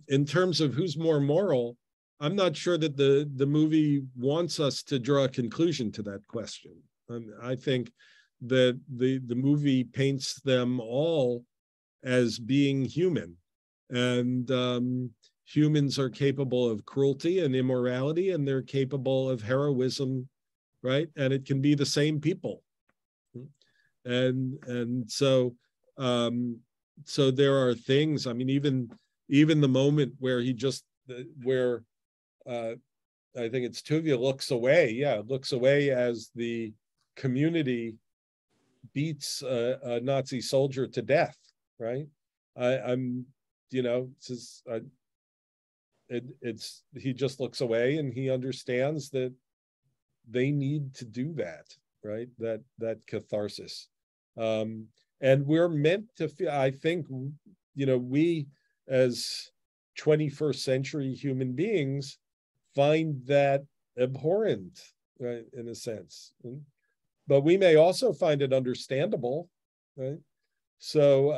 [SPEAKER 1] In terms of who's more moral, I'm not sure that the movie wants us to draw a conclusion to that question. I think that the movie paints them all as being human, and humans are capable of cruelty and immorality, and they're capable of heroism, right? And it can be the same people. And so there are things, I mean, even the moment where I think it's Tuvia looks away as the community beats a Nazi soldier to death, right? He just looks away, and he understands that they need to do that, right? That catharsis. And we're meant to feel, I think, we as 21st century human beings find that abhorrent, right, in a sense. But we may also find it understandable, right? So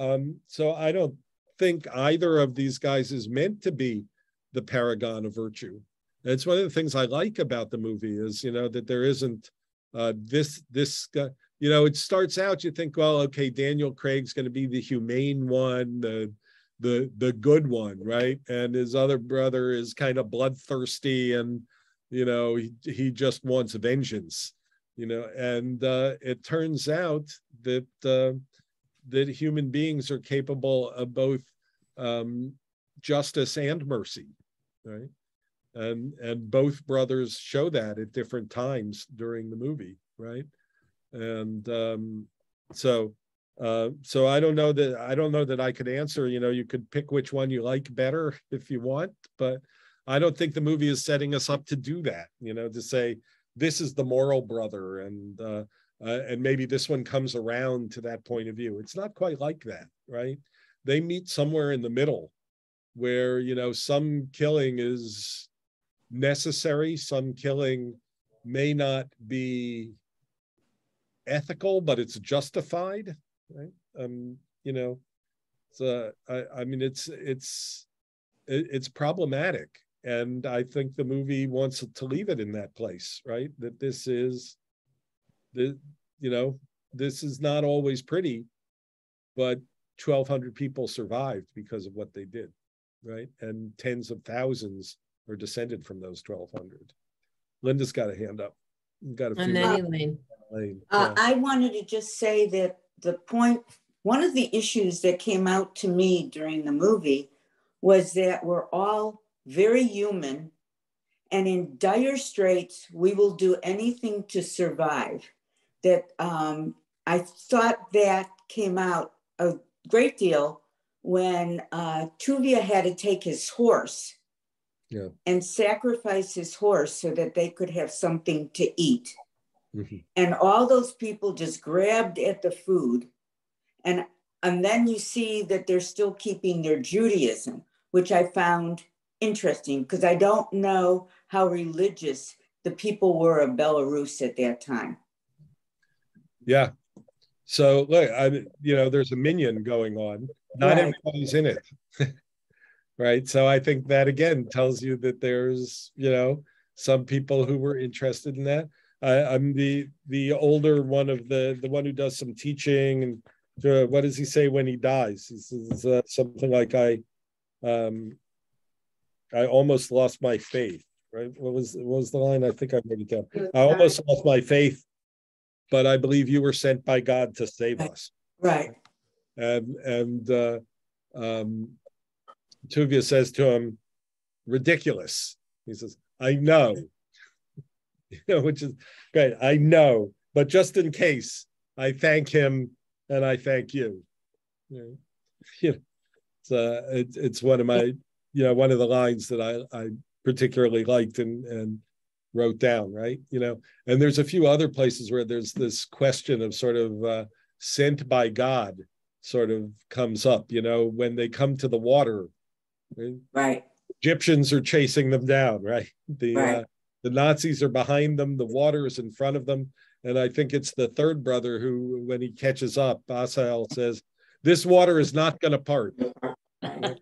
[SPEAKER 1] I don't think either of these guys is meant to be the paragon of virtue. And it's one of the things I like about the movie is, that there isn't this guy. It starts out, you think, well, okay, Daniel Craig's going to be the humane one, the good one, right? And his other brother is kind of bloodthirsty, and he just wants vengeance, and it turns out that human beings are capable of both justice and mercy, right? And both brothers show that at different times during the movie, right? And so I don't know that I could answer. You could pick which one you like better if you want, but I don't think the movie is setting us up to do that. To say this is the moral brother, and maybe this one comes around to that point of view. It's not quite like that, right? They meet somewhere in the middle, where some killing is necessary, some killing may not be ethical, but it's justified, right? So I mean, it's problematic, and I think the movie wants to leave it in that place, right? That this is not always pretty, but 1,200 people survived because of what they did, right? And tens of thousands are descended from those 1,200. Linda's got a hand up. Got a few.
[SPEAKER 2] And then Elaine.
[SPEAKER 1] Yeah.
[SPEAKER 7] I wanted to just say that one of the issues that came out to me during the movie was that we're all very human, and in dire straits, we will do anything to survive. That I thought that came out a great deal when Tuvia had to take his horse and sacrifice his horse so that they could have something to eat. Mm-hmm. And all those people just grabbed at the food. And then you see that they're still keeping their Judaism, which I found interesting, because I don't know how religious the people were of Belarus at that time.
[SPEAKER 1] Yeah. So look, there's a minion going on. Not everybody's in it. Right. So I think that again tells you that there's, some people who were interested in that. I'm the older one of the one who does some teaching. And what does he say when he dies? He says something like, I almost lost my faith. Right? What was the line? I think I wrote it down. I almost lost my faith, but I believe you were sent by God to save us.
[SPEAKER 7] Right.
[SPEAKER 1] And Tuvia says to him, ridiculous. He says, I know. Which is great. I know, but just in case, I thank him and I thank you. It's one of my, one of the lines that I particularly liked and wrote down, right? And there's a few other places where there's this question of sort of sent by God sort of comes up, when they come to the water.
[SPEAKER 7] Right.
[SPEAKER 1] Egyptians are chasing them down, right?
[SPEAKER 7] Right.
[SPEAKER 1] The Nazis are behind them, the water is in front of them. And I think it's the third brother who, when he catches up, Asael says, this water is not going to part. But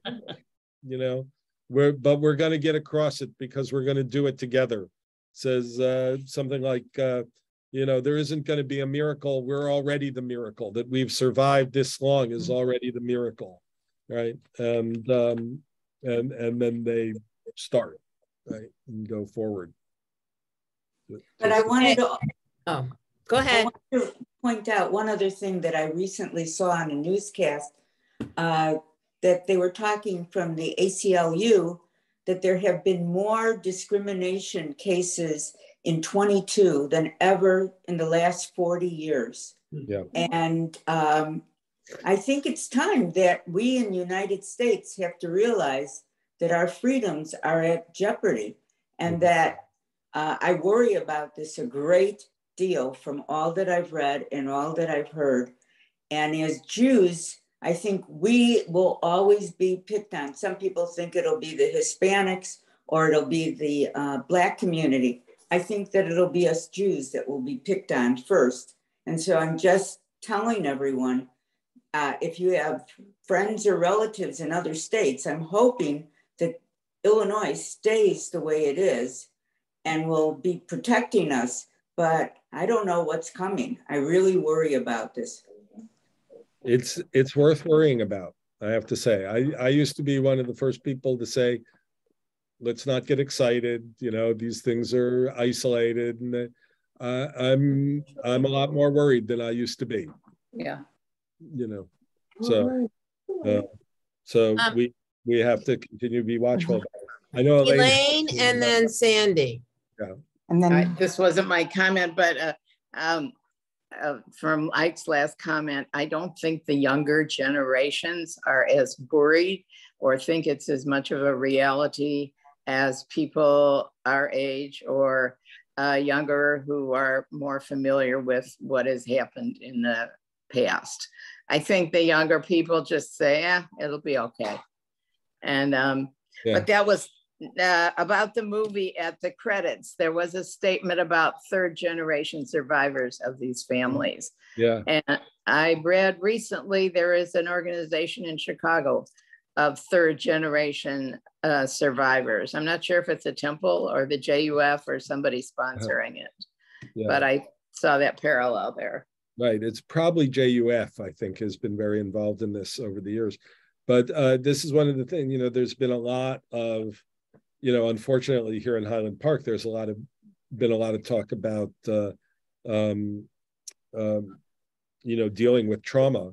[SPEAKER 1] we're going to get across it because we're going to do it together. Says something like, there isn't going to be a miracle. We're already the miracle. That we've survived this long is already the miracle, right? And then they start, right, and go forward.
[SPEAKER 7] But I wanted to.
[SPEAKER 2] Oh, go ahead.
[SPEAKER 7] I want to point out one other thing that I recently saw on a newscast. That they were talking from the ACLU that there have been more discrimination cases in 22 than ever in the last 40 years.
[SPEAKER 1] Yeah.
[SPEAKER 7] And I think it's time that we in the United States have to realize that our freedoms are at jeopardy, and that I worry about this a great deal from all that I've read and all that I've heard. And as Jews, I think we will always be picked on. Some people think it'll be the Hispanics or it'll be the Black community. I think that it'll be us Jews that will be picked on first. And so I'm just telling everyone, if you have friends or relatives in other states, I'm hoping that Illinois stays the way it is and will be protecting us. But I don't know what's coming. I really worry about this.
[SPEAKER 1] It's worth worrying about, I have to say. I used to be one of the first people to say, let's not get excited. These things are isolated, and I'm a lot more worried than I used to be.
[SPEAKER 3] Yeah.
[SPEAKER 1] So we have to continue to be watchful. I know
[SPEAKER 2] Elaine and then Sandy.
[SPEAKER 1] Yeah.
[SPEAKER 8] And then this wasn't my comment, but from Ike's last comment, I don't think the younger generations are as worried or think it's as much of a reality as people our age or younger who are more familiar with what has happened in the past. I think the younger people just say, it'll be okay. And but that was about the movie. At the credits, there was a statement about third generation survivors of these families.
[SPEAKER 1] Yeah.
[SPEAKER 8] And I read recently there is an organization in Chicago of third generation survivors. I'm not sure if it's a temple or the JUF or somebody sponsoring it, but I saw that parallel there.
[SPEAKER 1] Right. It's probably JUF, I think, has been very involved in this over the years. But this is one of the things, there's been a lot of, unfortunately here in Highland Park, there's been a lot of talk about, dealing with trauma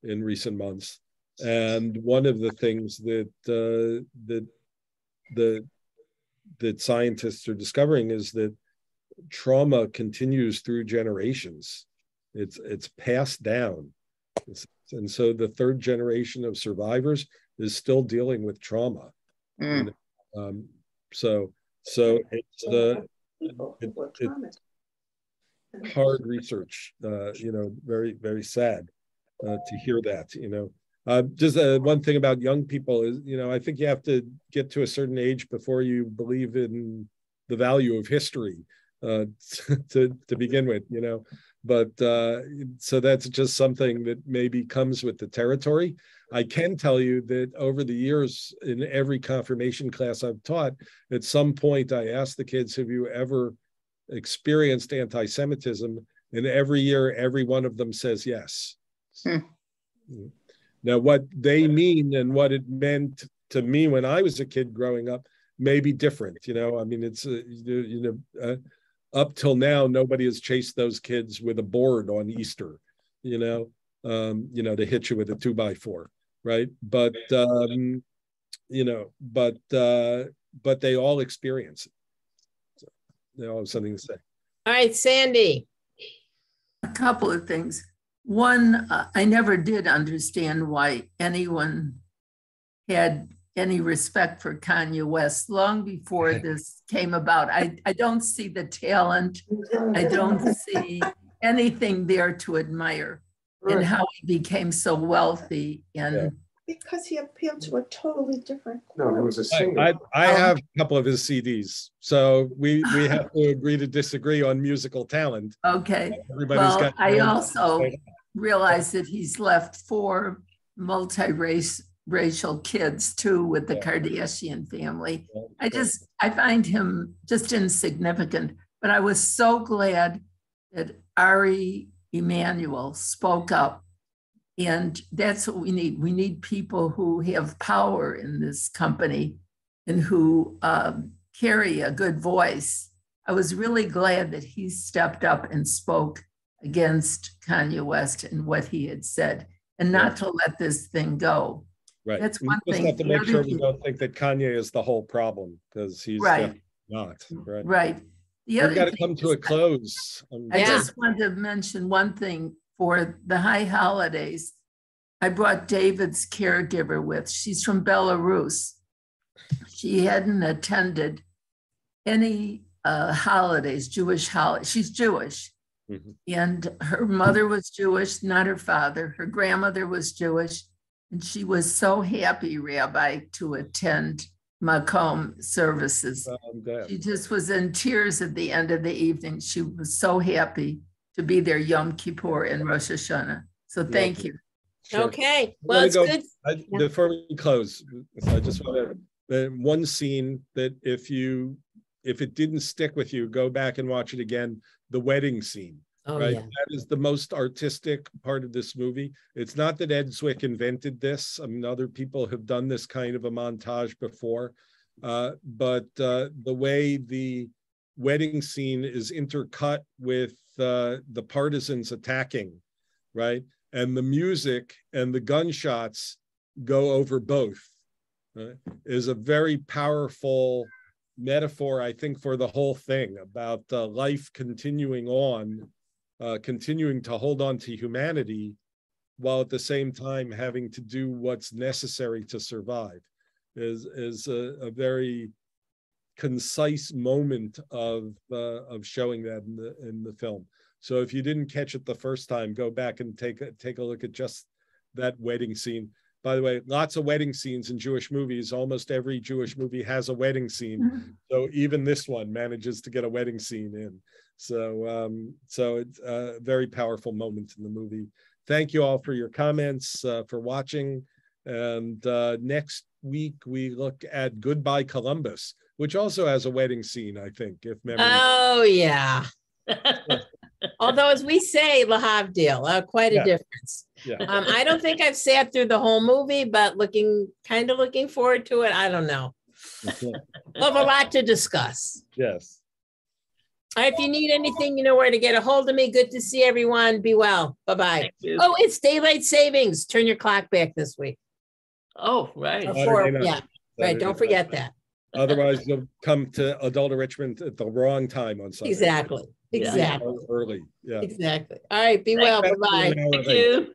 [SPEAKER 1] in recent months. And one of the things that scientists are discovering is that trauma continues through generations. It's passed down. And so the third generation of survivors is still dealing with trauma. So it's hard research, very, very sad to hear that, Just one thing about young people is, I think you have to get to a certain age before you believe in the value of history to begin with, But so that's just something that maybe comes with the territory. I can tell you that over the years, in every confirmation class I've taught, at some point I asked the kids, have you ever experienced anti-Semitism, and every year, every one of them says yes. Now, what they mean and what it meant to me when I was a kid growing up may be different. You know, I mean, it's up till now, nobody has chased those kids with a board on Easter, you know, to hit you with a 2x4, right? But but they all experience it. So they all have something to say.
[SPEAKER 2] All right, Sandy.
[SPEAKER 3] A couple of things. One, I never did understand why anyone had any respect for Kanye West long before this came about. I don't see the talent. I don't see anything there to admire in how he became so wealthy. And
[SPEAKER 6] because he appealed to a totally different
[SPEAKER 9] No, he was a singer.
[SPEAKER 1] I have a couple of his CDs, so we have to agree to disagree on musical talent.
[SPEAKER 3] Okay. Well, I also realize that he's left 4 multi-racial kids too with the Kardashian family. I find him just insignificant, but I was so glad that Ari Emanuel spoke up, and that's what we need. We need people who have power in this company and who carry a good voice. I was really glad that he stepped up and spoke against Kanye West and what he had said, and not to let this thing go.
[SPEAKER 1] Right.
[SPEAKER 3] That's one
[SPEAKER 1] we
[SPEAKER 3] thing.
[SPEAKER 1] Have to make sure we don't think that Kanye is the whole problem, because he's definitely not. Right.
[SPEAKER 3] Right.
[SPEAKER 1] We've got to come to a close.
[SPEAKER 3] I just wanted to mention one thing for the high holidays. I brought David's caregiver with. She's from Belarus. She hadn't attended any holidays, Jewish holidays. She's Jewish. Mm-hmm. And her mother was Jewish, not her father. Her grandmother was Jewish. And she was so happy, Rabbi, to attend Makom services. She just was in tears at the end of the evening. She was so happy to be there Yom Kippur and Rosh Hashanah. So thank you.
[SPEAKER 2] Sure. Okay. Well, it's good.
[SPEAKER 1] Before we close, I just want to, one scene that if it didn't stick with you, go back and watch it again, the wedding scene.
[SPEAKER 2] Oh,
[SPEAKER 1] right?
[SPEAKER 2] yeah.
[SPEAKER 1] That is the most artistic part of this movie. It's not that Ed Zwick invented this. I mean, other people have done this kind of a montage before, but the way the wedding scene is intercut with the partisans attacking, right? And the music and the gunshots go over both, right? Is a very powerful metaphor, I think, for the whole thing about life continuing on, continuing to hold on to humanity, while at the same time having to do what's necessary to survive, is a very concise moment of showing that in the film. So if you didn't catch it the first time, go back and take a look at just that wedding scene. By the way, lots of wedding scenes in Jewish movies. Almost every Jewish movie has a wedding scene. Mm-hmm. So even this one manages to get a wedding scene in. So it's a very powerful moment in the movie. Thank you all for your comments, for watching. And next week, we look at Goodbye Columbus, which also has a wedding scene, I think, if memory.
[SPEAKER 2] Oh, yeah. Although, as we say, lahavdil, quite a difference. Yeah. I don't think I've sat through the whole movie, but looking forward to it. I don't know. We'll have a lot to discuss.
[SPEAKER 1] Yes.
[SPEAKER 2] All right, if you need anything, you know where to get a hold of me. Good to see everyone. Be well. Bye-bye. Oh, it's daylight savings. Turn your clock back this week.
[SPEAKER 8] Oh, right.
[SPEAKER 2] Right. Don't forget that.
[SPEAKER 1] Otherwise, you'll come to adult enrichment at the wrong time on Sunday.
[SPEAKER 2] Exactly.
[SPEAKER 1] Early. Yeah.
[SPEAKER 2] Exactly. All right. Be well. Bye-bye.
[SPEAKER 8] Thank you.